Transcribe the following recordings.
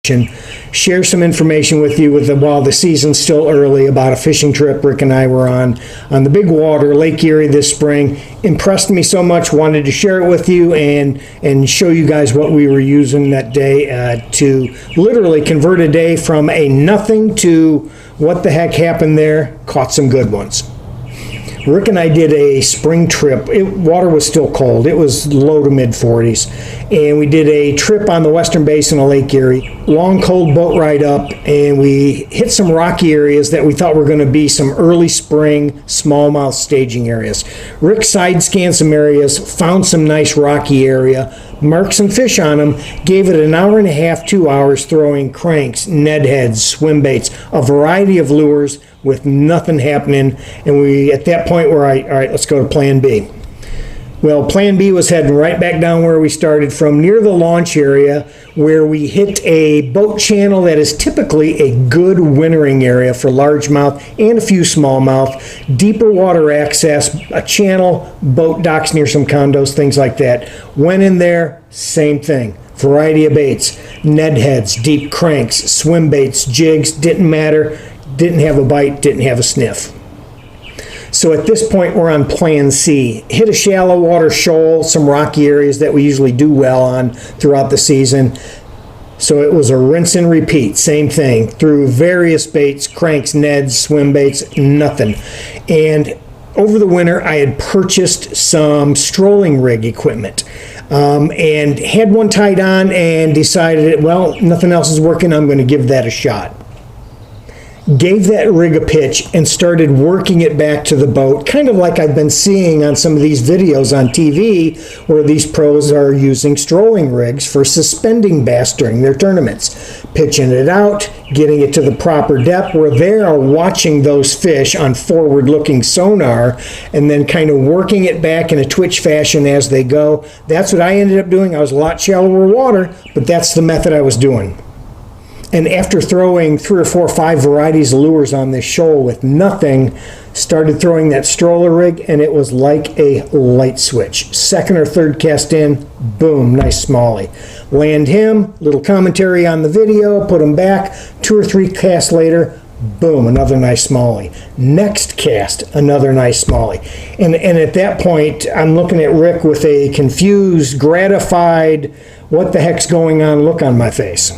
research and share some information with you while the season's still early about a fishing trip Rick and I were on the big water, Lake Erie this spring. Impressed me so much, wanted to share it with you and show you guys what we were using that day to literally convert a day from a nothing to what the heck happened there. Caught some good ones. Rick and I did a spring trip. Water was still cold. It was low to mid 40s. And we did a trip on the western basin of Lake Erie. Long, cold boat ride up, and we hit some rocky areas that we thought were going to be some early spring smallmouth staging areas. Rick side scanned some areas, found some nice rocky area, marked some fish on them, gave it an hour and a half, 2 hours throwing cranks, Ned heads, swim baits, a variety of lures with nothing happening. And we, at that point, were all right, let's go to plan B. Well, plan B was heading right back down where we started from, near the launch area, where we hit a boat channel that is typically a good wintering area for largemouth and a few smallmouth. Deeper water access, a channel, boat docks near some condos, things like that. Went in there, same thing. Variety of baits, Ned heads, deep cranks, swim baits, jigs, didn't matter. Didn't have a bite, didn't have a sniff. So at this point, we're on plan C. Hit a shallow water shoal, some rocky areas that we usually do well on throughout the season. So it was a rinse and repeat, same thing. Through various baits, cranks, neds, swim baits, nothing. And over the winter, I had purchased some strolling rig equipment. And had one tied on and decided, well, nothing else is working, I'm going to give that a shot. Gave that rig a pitch and started working it back to the boat, kind of like I've been seeing on some of these videos on TV where these pros are using strolling rigs for suspending bass during their tournaments. Pitching it out, getting it to the proper depth where they are watching those fish on forward-looking sonar and then kind of working it back in a twitch fashion as they go. That's what I ended up doing. I was a lot shallower water, but that's the method I was doing. And after throwing 3 or 4 or 5 varieties of lures on this shoal with nothing, started throwing that stroller rig, and it was like a light switch. Second or third cast in, boom, nice smallie. Land him, little commentary on the video, put him back, 2 or 3 casts later, boom, another nice smallie. Next cast, another nice smallie. And at that point, I'm looking at Rick with a confused, gratified, what the heck's going on look on my face.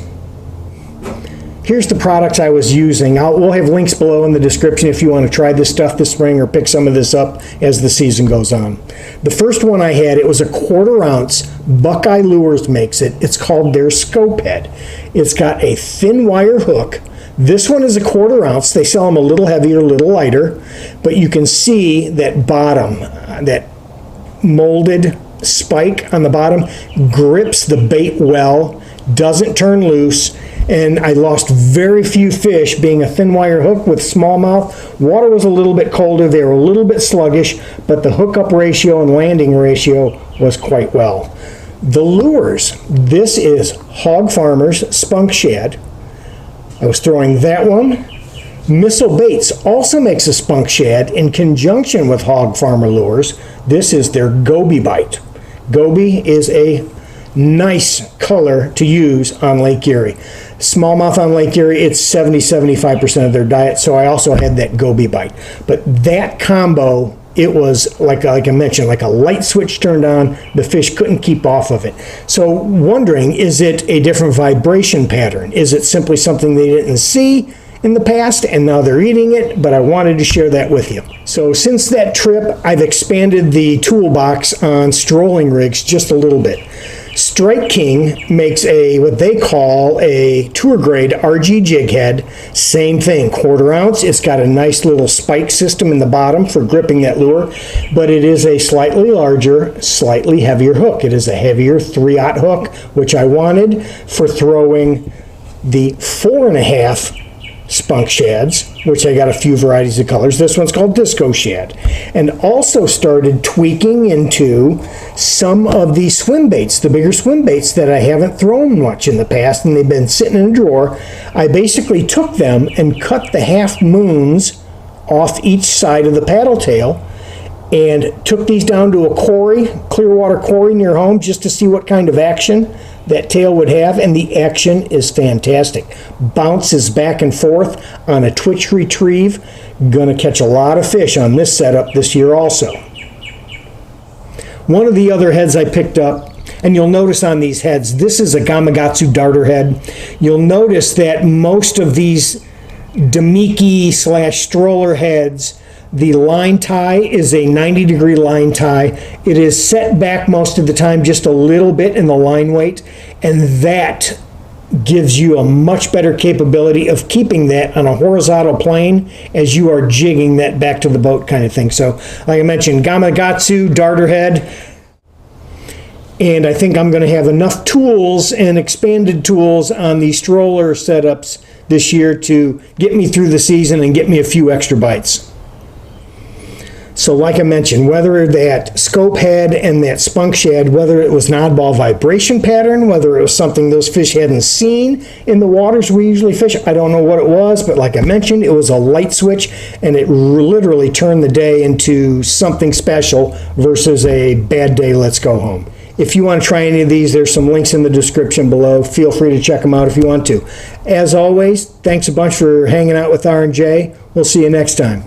Here's the products I was using. We'll have links below in the description if you want to try this stuff this spring or pick some of this up as the season goes on. The first one I had, it was a 1/4 ounce. Buckeye Lures makes it. It's called their scope head. It's got a thin wire hook. This one is a 1/4 ounce. They sell them a little heavier, a little lighter, but you can see that bottom, that molded spike on the bottom grips the bait well, doesn't turn loose. And I lost very few fish being a thin wire hook with smallmouth. Water was a little bit colder, they were a little bit sluggish, but the hookup ratio and landing ratio was quite well. The lures, this is Hog Farmer's Spunk Shad. I was throwing that one. Missile Baits also makes a Spunk Shad in conjunction with Hog Farmer Lures. This is their Goby Bite. Goby is a nice color to use on Lake Erie. Smallmouth on Lake Erie, it's 70-75% of their diet, so I also had that Goby Bite. But that combo, it was, like I mentioned, like a light switch turned on, the fish couldn't keep off of it. So wondering, is it a different vibration pattern? Is it simply something they didn't see in the past and now they're eating it? But I wanted to share that with you. So since that trip, I've expanded the toolbox on strolling rigs just a little bit. Strike King makes what they call a tour grade RG jig head. Same thing, 1/4 ounce. It's got a nice little spike system in the bottom for gripping that lure, but it is a slightly larger, slightly heavier hook. It is a heavier 3/0 hook, which I wanted for throwing the 4.5 Spunk Shads, which I got a few varieties of colors. This one's called Disco Shad. And also started tweaking into some of these swim baits, the bigger swim baits that I haven't thrown much in the past, and they've been sitting in a drawer. I basically took them and cut the half moons off each side of the paddle tail and took these down to a quarry, Clearwater quarry near home, just to see what kind of action that tail would have, and the action is fantastic. Bounces back and forth on a twitch retrieve. Gonna catch a lot of fish on this setup this year also. One of the other heads I picked up, and you'll notice on these heads, this is a Gamakatsu darter head. You'll notice that most of these Damiki / Stroller heads, the line tie is a 90-degree line tie. It is set back most of the time just a little bit in the line weight, and that gives you a much better capability of keeping that on a horizontal plane as you are jigging that back to the boat kind of thing. So, like I mentioned, Gamakatsu darter head, and I think I'm going to have enough tools and expanded tools on the Stroller setups this year to get me through the season and get me a few extra bites. So like I mentioned, whether that scope head and that spunk shad, whether it was an oddball vibration pattern, whether it was something those fish hadn't seen in the waters we usually fish, I don't know what it was, but like I mentioned, it was a light switch, and it literally turned the day into something special versus a bad day, let's go home. If you want to try any of these, there's some links in the description below. Feel free to check them out if you want to. As always, thanks a bunch for hanging out with R&J. We'll see you next time.